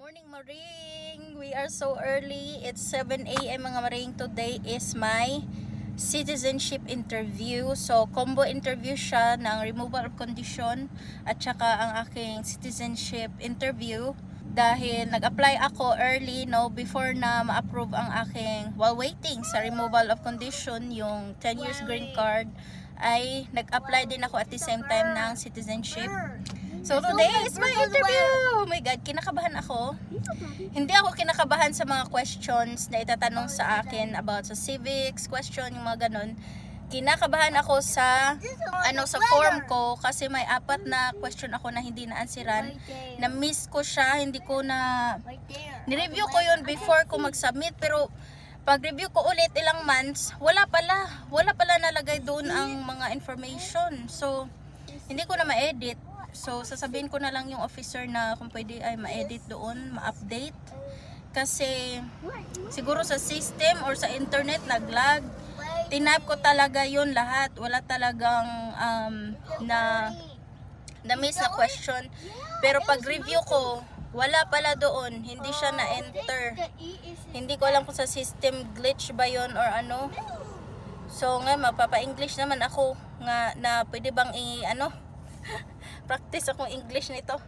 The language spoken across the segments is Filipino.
Morning Maring! We are so early. It's 7 a.m. mga Maring. Today is my citizenship interview. So, combo interview siya ng removal of condition at saka ang aking citizenship interview. Dahil nag-apply ako early, before na ma-approve ang aking, while waiting sa removal of condition, yung 10 years green card, ay nag-apply din ako at the same time ng citizenship. So today is my interview! Oh my God, kinakabahan ako. Hindi ako kinakabahan sa mga questions na itatanong sa akin about sa civics, question, yung mga ganun. Kinakabahan ako sa sa form ko kasi may 4 na question ako na hindi na-answeran. Na-miss ko siya, hindi ko na ni-review ko yun before ko mag-submit, pero pag-review ko ulit ilang months, wala pala nalagay doon ang mga information. So hindi ko na ma-edit. So, sasabihin ko na lang yung officer na kung pwede ay ma-edit doon, ma-update. Kasi, siguro sa system or sa internet, nag-lag. Tinap ko talaga yun lahat. Wala talagang na-miss na question. Pero pag-review ko, wala pala doon. Hindi siya na-enter. Hindi ko alam kung sa system glitch ba yun or ano. So, nga, mapapa-English naman ako nga na pwede bang practice akong English nito.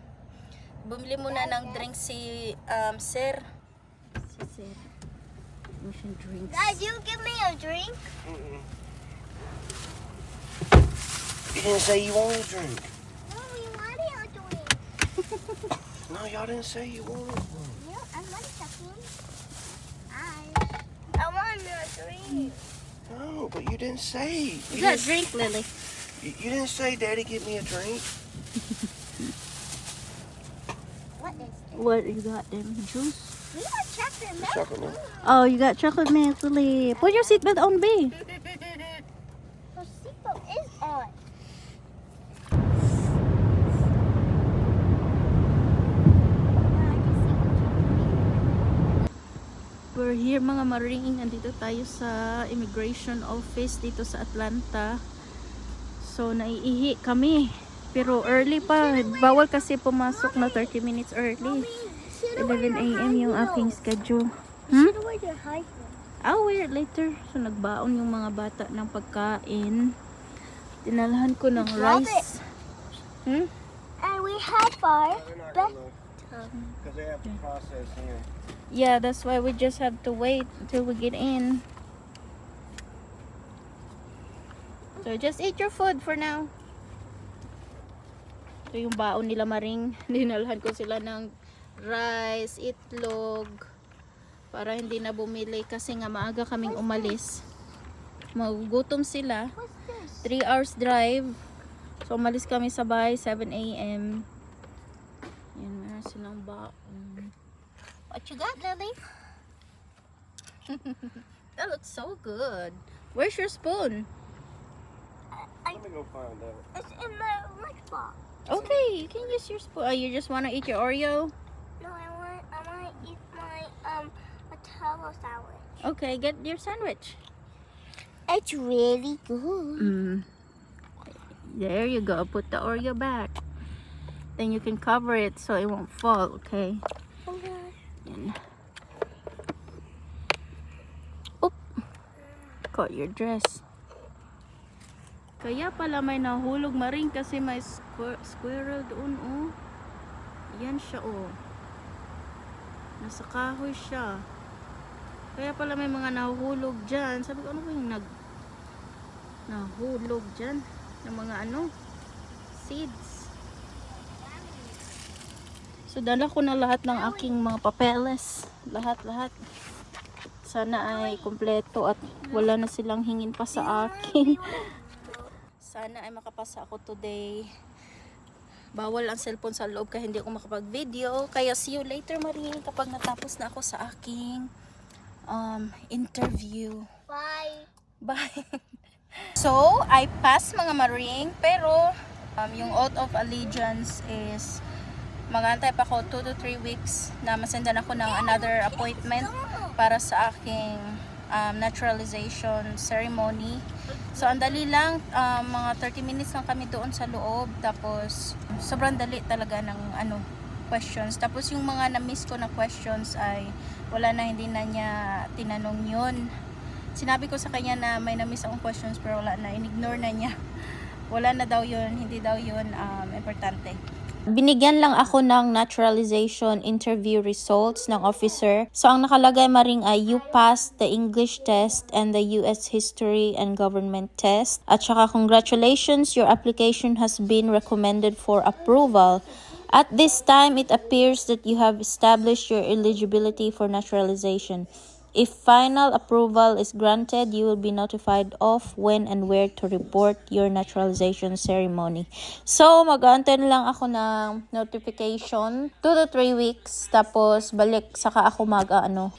Bumili muna ng drink si Sir. Si Sir. Ocean drinks. Dad, you give me a drink? You didn't say you wanted a drink. No, we wanted a drink. No, y'all didn't say you wanted one. Yeah, I want something. I want a drink. No, but you didn't say. You got a drink, Lily. You didn't say, Daddy, get me a drink. What is this? What you got them? Juice? We got chocolate milk. Chocolate milk. Oh, you got chocolate milk, Lily. Put your seatbelt on, B. The seatbelt is on. We're here mga Maring. Nandito tayo sa immigration office dito sa Atlanta. So, naiihi kami. Pero early pa. Bawal kasi pumasok na 30 minutes early. 11 a.m. yung aking schedule. Should wear your high heels. I'll wear it later. So, nagbaon yung mga bata ng pagkain. Dinalhan ko ng rice. And we have our Because they have to process here. Yeah, that's why we just have to wait until we get in. So, just eat your food for now. Ito yung baon nila Maring. Dinalhan ko sila ng rice, itlog. Para hindi na bumili kasi nga maaga kaming umalis. Magugutom sila. What's this? 3 hours drive. So, umalis kami sa bahay, 7 a.m. Yan, meron silang baon. What you got, Lily? That looks so good. Where's your spoon? Let me go find out. It's in my lunchbox. Okay, you can use your spoon. Oh, you just want to eat your Oreo? No, I want to eat my potato sandwich. Okay, get your sandwich. It's really good. There you go. Put the Oreo back. Then you can cover it so it won't fall, okay? Okay. Yan. Oop! Caught your dress. Kaya pala may nahulog Maring kasi may squirrel doon, oh. Yan siya, oh. Nasa kahoy siya. Kaya pala may mga nahulog dyan. Sabi ko, ano ba yung nahulog dyan? Ng mga seeds. So, dala ko na lahat ng aking mga papeles. Lahat. Sana ay kompleto at wala na silang hingin pa sa akin. Sana ay makapasa ako today. Bawal ang cellphone sa loob kaya hindi ako makapag-video. Kaya see you later Maring kapag natapos na ako sa aking interview. Bye. Bye. So, I passed mga Maring, pero yung oath of allegiance is mag-antay pa ako 2 to 3 weeks na masendan ako ng another appointment para sa aking naturalization ceremony. So, ang dali lang, mga 30 minutes lang kami doon sa loob. Tapos, sobrang dali talaga ng questions. Tapos yung mga na-miss ko na questions ay wala na, hindi na niya tinanong yun. Sinabi ko sa kanya na may na-miss akong questions pero wala na, in-ignore na niya. Wala na daw yun, hindi daw yun importante. Binigyan lang ako ng naturalization interview results ng officer. So, ang nakalagay maring ay you passed the English test and the US history and government test. At saka, congratulations, your application has been recommended for approval. At this time, it appears that you have established your eligibility for naturalization. If final approval is granted, you will be notified of when and where to report your naturalization ceremony. So, mag-aantay na lang ako ng notification 2 to 3 weeks. Tapos, balik, saka ako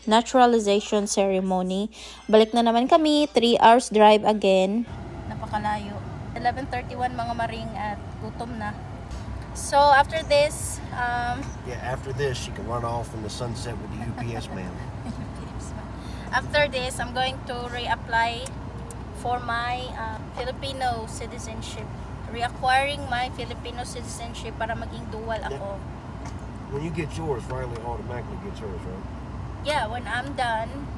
naturalization ceremony. Balik na naman kami, 3 hours drive again. Napakalayo. 11:31 mga maring at gutom na. So, after this, Yeah, after this, she can run off in the sunset with the UPS man. after this, I'm going to reapply for my Filipino citizenship. Reacquiring my Filipino citizenship para maging dual ako. When you get yours, Riley automatically gets hers, right? Yeah, when I'm done,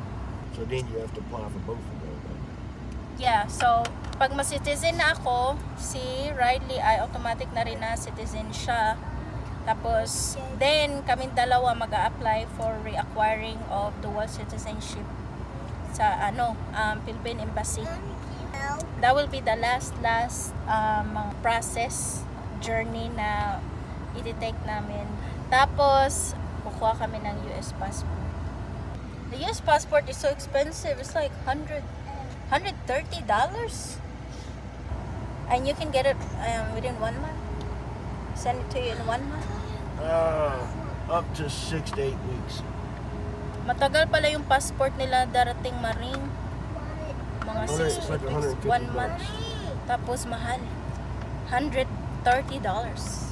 So then you have to apply for both of them. yeah, so pag ma-citizen na ako, si Riley ay automatic na rin na citizen siya. Tapos, then kaming dalawa mag-a-apply for reacquiring of dual citizenship sa Philippine Embassy. That will be the last process journey na i-take namin. Tapos, kukuha kami ng US passport. The US passport is so expensive. It's like $130. And you can get it within 1 month. Send it to you in 1 month. Up to 6 to 8 weeks. Matagal pala yung passport nila darating maring. Mga 6 It's like weeks, 150 1 month. Tapos mahal. $130.